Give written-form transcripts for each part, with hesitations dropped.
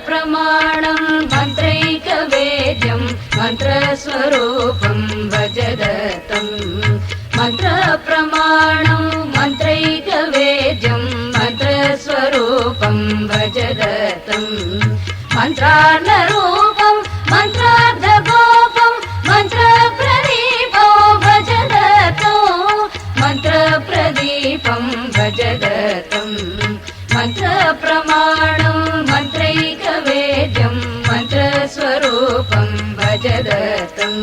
प्रमाणं मन्त्रैकवेद्यं मन्त्रस्वरूपं भजदतं मन्त्रप्रमाणं मन्त्रैकवेद्यं मन्त्रस्वरूपं भजदतं मन्त्रार्णरूपं मन्त्रार्धगोपं मन्त्रप्रदीपो भजदतो मन्त्रप्रदीपं भजदतं मन्त्रप्रमाणं मन्त्रैकवेद्यं मन्त्रस्वरूपं भजदतं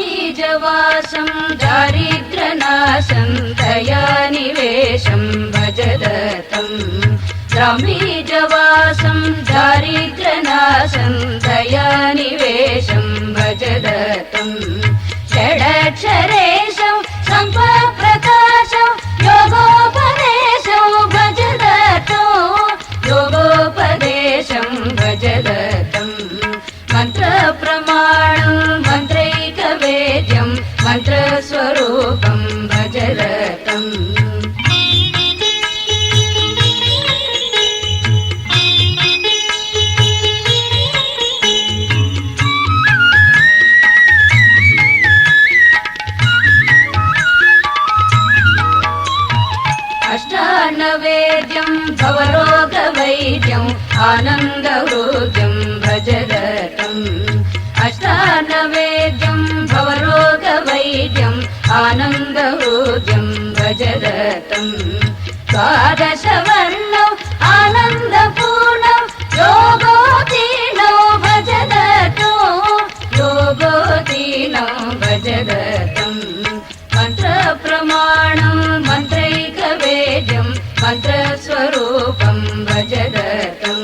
रमीजवासं दारिद्र्यनाशं दयानिवेशं भजदतं रमीजवासं दारिद्र्यनाशं दयानिवेशं भजदतं षडक्षरेशं सम्पप्रकाशं योगोपदेशं भजदतो योगोपदेशं भजदतं मन्त्रप्रमाणं मन्त्रैकवेद्यं मन्त्रस्वरूपं भजदतं अष्टानवेद्यं भवरोगवैद्यम् आनन्दहृद्यं भजदतं अष्टानवेद्यं भवरोगवैद्यम् आनन्दहृद्यं भजदतं द्वादशवर्णौ आनन्दपूर्णं योगोदीनो भजदतो योगोदीनो भजदतं मन्त्रप्रमाणं मन्त्रैकवेद्यं मन्त्रस्वरूपं भजदतं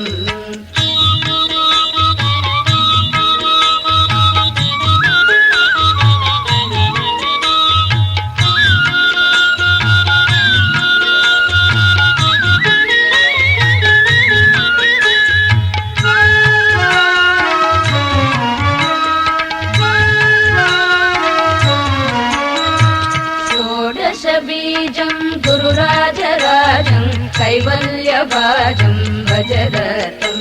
बीजं गुरुराजराजं कैवल्यभाजं भजदतं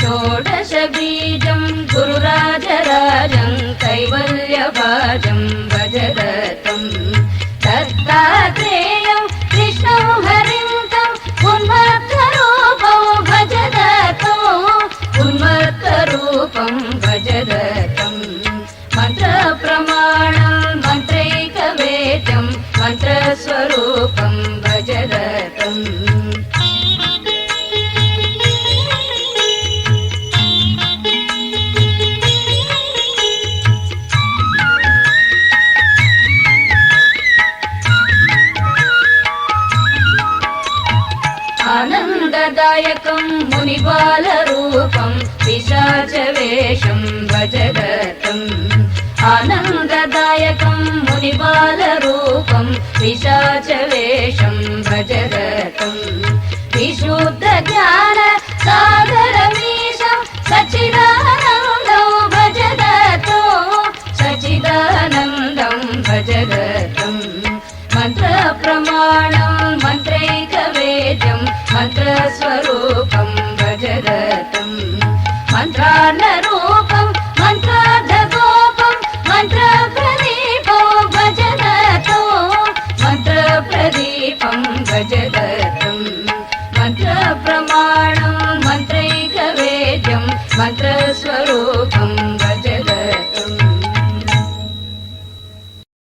षोडशबीजं गुरुराजराजं कैवल्यभाजं भजदतं दत्तात्रेयं कृष्णं हरिं तं उन्मत्तरूपं भजदतो उन्मत्तरूपं भजदतं मन्त्रप्रमाणं मन्त्रैकवेद्यं मन्त्रस्वरूपं भजदतं आनन्ददायकं मुनिबालरूपं पिशाचवेषं भजदतं आनन्ददायकं मुनिबालरूपं पिशाचवेषं भजदतं विशुद्धज्ञान सागरमीशं सच्चिदानन्दं भजदतो सच्चिदानन्दं भजदतं मन्त्रप्रमाणं मन्त्रैकवेद्यं मन्त्रस्वरूपं भजदतं मन्त्रार्णरूपं मन्त्रार्धगोपं मन्त्रप्रदीपो भजदतो मन्त्रप्रदीपं भजदतं मन्त्रप्रमाणं मन्त्रैकवेद्यं मन्त्र